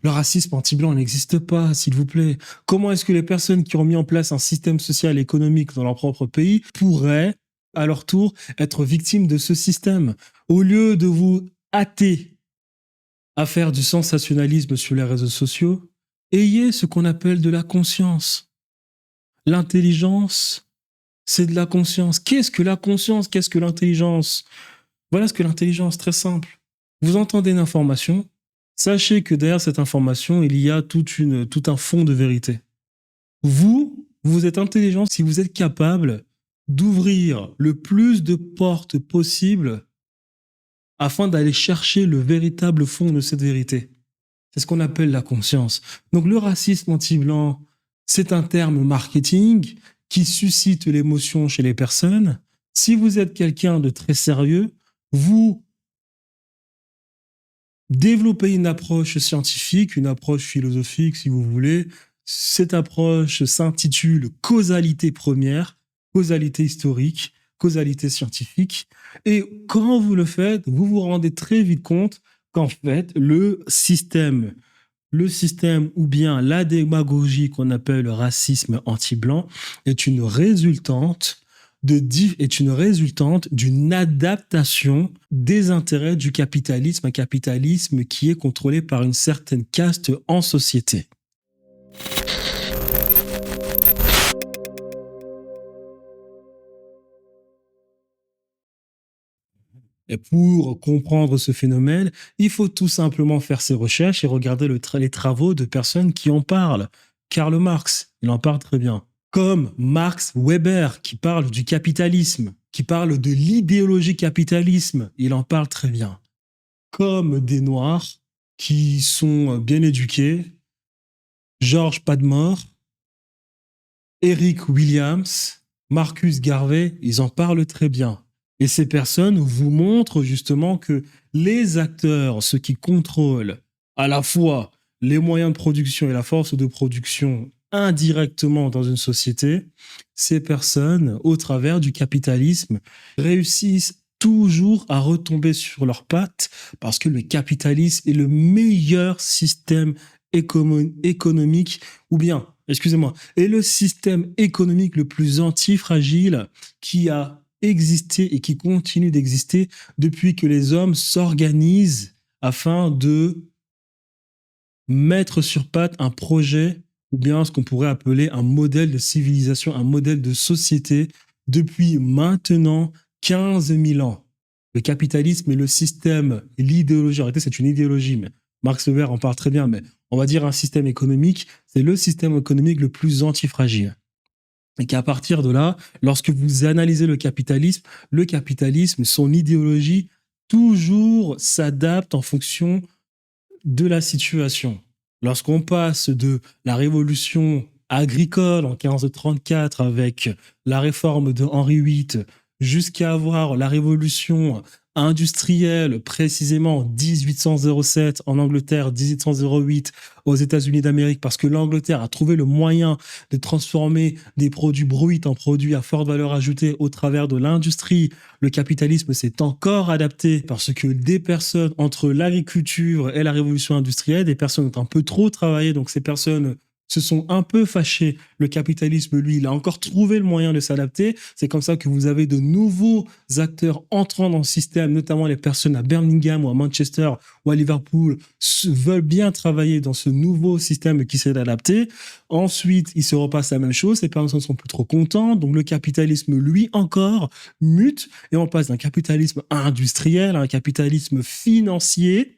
Le racisme anti-blanc n'existe pas, s'il vous plaît. Comment est-ce que les personnes qui ont mis en place un système social et économique dans leur propre pays pourraient, à leur tour, être victimes de ce système? Au lieu de vous hâter à faire du sensationnalisme sur les réseaux sociaux, ayez ce qu'on appelle de la conscience. L'intelligence, c'est de la conscience. Qu'est-ce que la conscience? Qu'est-ce que l'intelligence? Voilà ce que l'intelligence, très simple. Vous entendez une information, sachez que derrière cette information, il y a tout un fond de vérité. Vous êtes intelligent si vous êtes capable d'ouvrir le plus de portes possible afin d'aller chercher le véritable fond de cette vérité. C'est ce qu'on appelle la conscience. Donc le racisme anti-blanc, c'est un terme marketing qui suscite l'émotion chez les personnes. Si vous êtes quelqu'un de très sérieux, vous développez une approche scientifique, une approche philosophique si vous voulez. Cette approche s'intitule causalité première, causalité historique, causalité scientifique. Et quand vous le faites, vous vous rendez très vite compte qu'en fait, le système ou bien la démagogie qu'on appelle le racisme anti-blanc est une résultante d'une adaptation des intérêts du capitalisme, un capitalisme qui est contrôlé par une certaine caste en société. Et pour comprendre ce phénomène, il faut tout simplement faire ses recherches et regarder les travaux de personnes qui en parlent. Karl Marx, il en parle très bien. Comme Max Weber, qui parle du capitalisme, qui parle de l'idéologie capitalisme, il en parle très bien. Comme des Noirs qui sont bien éduqués, George Padmore, Eric Williams, Marcus Garvey, ils en parlent très bien. Et ces personnes vous montrent justement que les acteurs, ceux qui contrôlent à la fois les moyens de production et la force de production indirectement dans une société, ces personnes, au travers du capitalisme, réussissent toujours à retomber sur leurs pattes parce que le capitalisme est le meilleur système économique, ou bien, excusez-moi, est le système économique le plus antifragile qui a existé et qui continue d'exister depuis que les hommes s'organisent afin de mettre sur pattes un projet ou bien ce qu'on pourrait appeler un modèle de civilisation, un modèle de société depuis maintenant 15 000 ans. Le capitalisme est le système, l'idéologie, en réalité c'est une idéologie, mais Marx Weber en parle très bien, mais on va dire un système économique, c'est le système économique le plus antifragile. Et qu'à partir de là, lorsque vous analysez le capitalisme, son idéologie, toujours s'adapte en fonction de la situation. Lorsqu'on passe de la révolution agricole en 1534 avec la réforme de Henri VIII jusqu'à avoir la révolution industrielle précisément en 1807 en Angleterre, 1808 aux États-Unis d'Amérique, parce que l'Angleterre a trouvé le moyen de transformer des produits bruts en produits à forte valeur ajoutée au travers de l'industrie. Le capitalisme s'est encore adapté parce que des personnes, entre l'agriculture et la révolution industrielle, des personnes ont un peu trop travaillé, donc ces personnes se sont un peu fâchés. Le capitalisme, lui, il a encore trouvé le moyen de s'adapter. C'est comme ça que vous avez de nouveaux acteurs entrant dans le système, notamment les personnes à Birmingham ou à Manchester ou à Liverpool, veulent bien travailler dans ce nouveau système qui s'est adapté. Ensuite, il se repasse la même chose. Les personnes ne sont plus trop contents. Donc, le capitalisme, lui, encore mute et on passe d'un capitalisme industriel à un capitalisme financier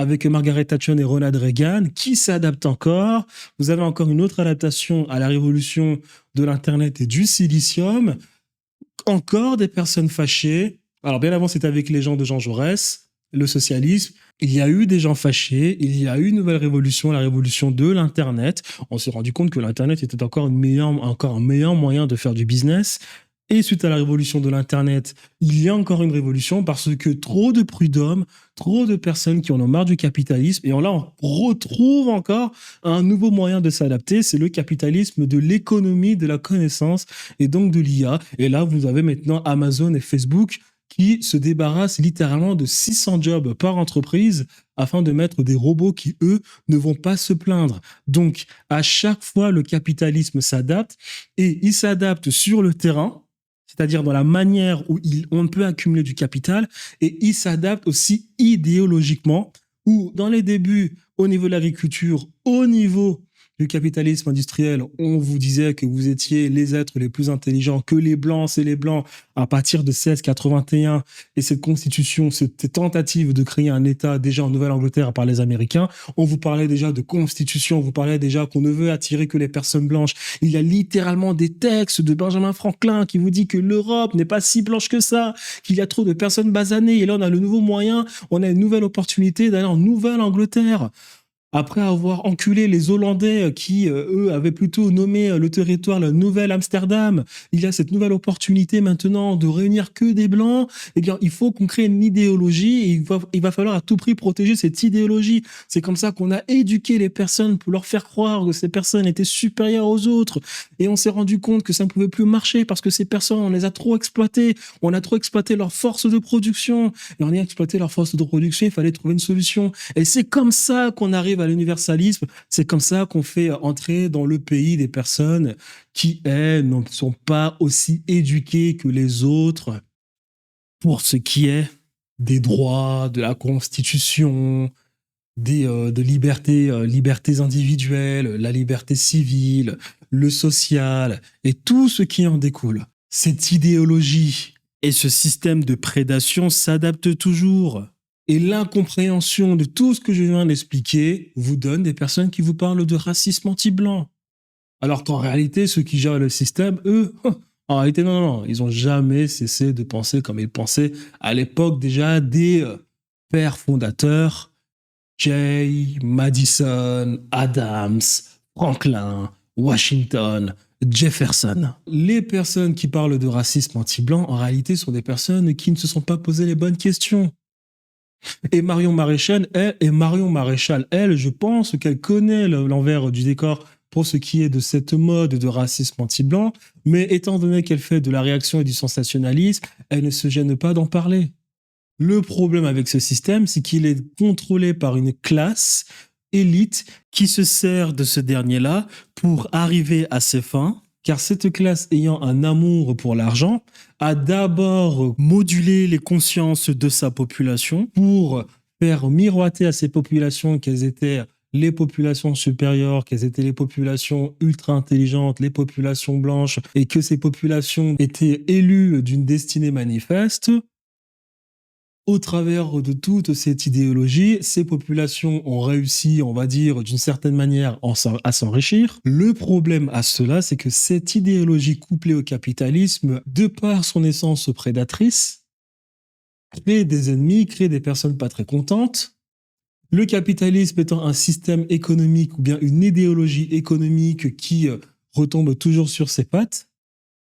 avec Margaret Thatcher et Ronald Reagan, qui s'adapte encore. Vous avez encore une autre adaptation à la révolution de l'Internet et du silicium. Encore des personnes fâchées. Alors, bien avant, c'était avec les gens de Jean Jaurès, le socialisme. Il y a eu des gens fâchés. Il y a eu une nouvelle révolution, la révolution de l'Internet. On s'est rendu compte que l'Internet était encore un meilleur moyen de faire du business. Et suite à la révolution de l'Internet, il y a encore une révolution parce que trop de prud'hommes, trop de personnes qui en ont marre du capitalisme. Et là, on retrouve encore un nouveau moyen de s'adapter. C'est le capitalisme de l'économie, de la connaissance et donc de l'IA. Et là, vous avez maintenant Amazon et Facebook qui se débarrassent littéralement de 600 jobs par entreprise afin de mettre des robots qui, eux, ne vont pas se plaindre. Donc, à chaque fois, le capitalisme s'adapte et il s'adapte sur le terrain, c'est-à-dire dans la manière où on peut accumuler du capital, et il s'adapte aussi idéologiquement, où dans les débuts, au niveau de l'agriculture, au niveau du capitalisme industriel, on vous disait que vous étiez les êtres les plus intelligents, que les Blancs, c'est les Blancs, à partir de 1681, et cette constitution, cette tentative de créer un État déjà en Nouvelle-Angleterre par les Américains, on vous parlait déjà de constitution, on vous parlait déjà qu'on ne veut attirer que les personnes blanches. Il y a littéralement des textes de Benjamin Franklin qui vous dit que l'Europe n'est pas si blanche que ça, qu'il y a trop de personnes basanées, et là on a le nouveau moyen, on a une nouvelle opportunité d'aller en Nouvelle-Angleterre. Après avoir enculé les Hollandais qui, eux, avaient plutôt nommé le territoire le Nouvel Amsterdam, il y a cette nouvelle opportunité maintenant de réunir que des Blancs. Eh bien, il faut qu'on crée une idéologie et il va falloir à tout prix protéger cette idéologie. C'est comme ça qu'on a éduqué les personnes pour leur faire croire que ces personnes étaient supérieures aux autres. Et on s'est rendu compte que ça ne pouvait plus marcher parce que ces personnes, on les a trop exploitées. On a trop exploité leur force de production. Et on a exploité leur force de production, il fallait trouver une solution. Et c'est comme ça qu'on arrive à l'universalisme, c'est comme ça qu'on fait entrer dans le pays des personnes qui, elles, ne sont pas aussi éduquées que les autres pour ce qui est des droits, de la Constitution, de libertés individuelles, la liberté civile, le social et tout ce qui en découle. Cette idéologie et ce système de prédation s'adaptent toujours. Et l'incompréhension de tout ce que je viens d'expliquer vous donne des personnes qui vous parlent de racisme anti-blanc. Alors qu'en réalité, ceux qui gèrent le système, eux, en réalité, non, ils n'ont jamais cessé de penser comme ils pensaient à l'époque déjà des pères fondateurs, Jay, Madison, Adams, Franklin, Washington, Jefferson. Les personnes qui parlent de racisme anti-blanc, en réalité, sont des personnes qui ne se sont pas posé les bonnes questions. Et Marion Maréchal, elle, je pense qu'elle connaît l'envers du décor pour ce qui est de cette mode de racisme anti-blanc, mais étant donné qu'elle fait de la réaction et du sensationnalisme, elle ne se gêne pas d'en parler. Le problème avec ce système, c'est qu'il est contrôlé par une classe élite qui se sert de ce dernier-là pour arriver à ses fins, car cette classe ayant un amour pour l'argent a d'abord modulé les consciences de sa population pour faire miroiter à ces populations qu'elles étaient les populations supérieures, qu'elles étaient les populations ultra intelligentes, les populations blanches, et que ces populations étaient élues d'une destinée manifeste. Au travers de toute cette idéologie, ces populations ont réussi, on va dire, d'une certaine manière, à s'enrichir. Le problème à cela, c'est que cette idéologie couplée au capitalisme, de par son essence prédatrice, crée des ennemis, crée des personnes pas très contentes. Le capitalisme étant un système économique ou bien une idéologie économique qui retombe toujours sur ses pattes,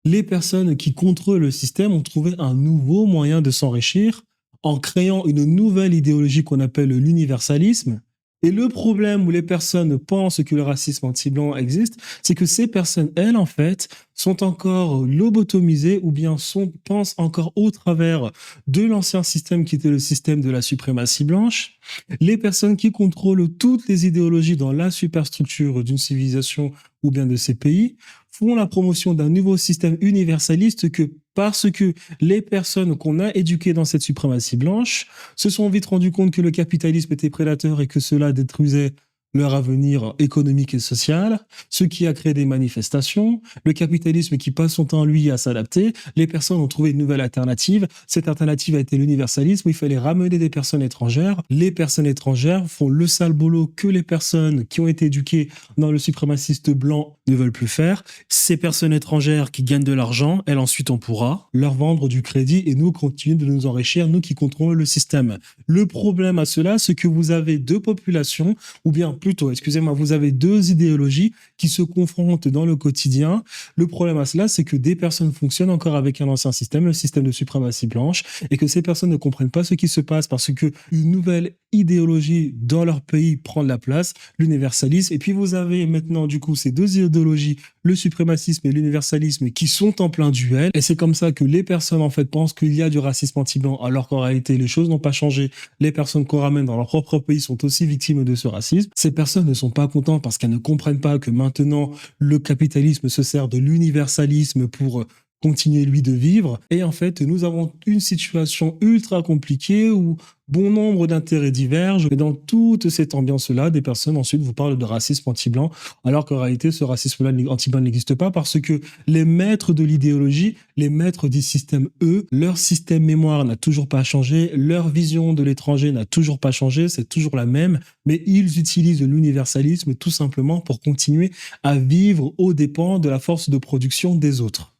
les personnes qui contrôlent le système ont trouvé un nouveau moyen de s'enrichir en créant une nouvelle idéologie qu'on appelle l'universalisme. Et le problème où les personnes pensent que le racisme anti-blanc existe, c'est que ces personnes, elles, en fait, sont encore lobotomisées ou bien pensent encore au travers de l'ancien système qui était le système de la suprématie blanche. Les personnes qui contrôlent toutes les idéologies dans la superstructure d'une civilisation ou bien de ces pays font la promotion d'un nouveau système universaliste parce que les personnes qu'on a éduquées dans cette suprématie blanche se sont vite rendues compte que le capitalisme était prédateur et que cela détruisait leur avenir économique et social, ce qui a créé des manifestations, le capitalisme qui passe son temps, lui, à s'adapter, les personnes ont trouvé une nouvelle alternative, cette alternative a été l'universalisme, il fallait ramener des personnes étrangères, les personnes étrangères font le sale boulot que les personnes qui ont été éduquées dans le suprémaciste blanc ne veulent plus faire, ces personnes étrangères qui gagnent de l'argent, elles ensuite on pourra leur vendre du crédit et nous continuer de nous enrichir, nous qui contrôlons le système. Le problème à cela, c'est que vous avez deux populations, ou bien plutôt, excusez-moi, vous avez deux idéologies qui se confrontent dans le quotidien. Le problème à cela, c'est que des personnes fonctionnent encore avec un ancien système, le système de suprématie blanche, et que ces personnes ne comprennent pas ce qui se passe parce que une nouvelle idéologie dans leur pays prend de la place, l'universalisme. Et puis vous avez maintenant du coup ces deux idéologies, le suprémacisme et l'universalisme qui sont en plein duel. Et c'est comme ça que les personnes, en fait, pensent qu'il y a du racisme anti-blanc, alors qu'en réalité, les choses n'ont pas changé. Les personnes qu'on ramène dans leur propre pays sont aussi victimes de ce racisme. Ces personnes ne sont pas contentes parce qu'elles ne comprennent pas que maintenant, le capitalisme se sert de l'universalisme pour continuer, lui, de vivre. Et en fait, nous avons une situation ultra compliquée où bon nombre d'intérêts divergent. Et dans toute cette ambiance-là, des personnes ensuite vous parlent de racisme anti-blanc, alors qu'en réalité, ce racisme-là anti-blanc n'existe pas parce que les maîtres de l'idéologie, les maîtres du système, eux, leur système mémoire n'a toujours pas changé, leur vision de l'étranger n'a toujours pas changé, c'est toujours la même, mais ils utilisent l'universalisme tout simplement pour continuer à vivre aux dépens de la force de production des autres.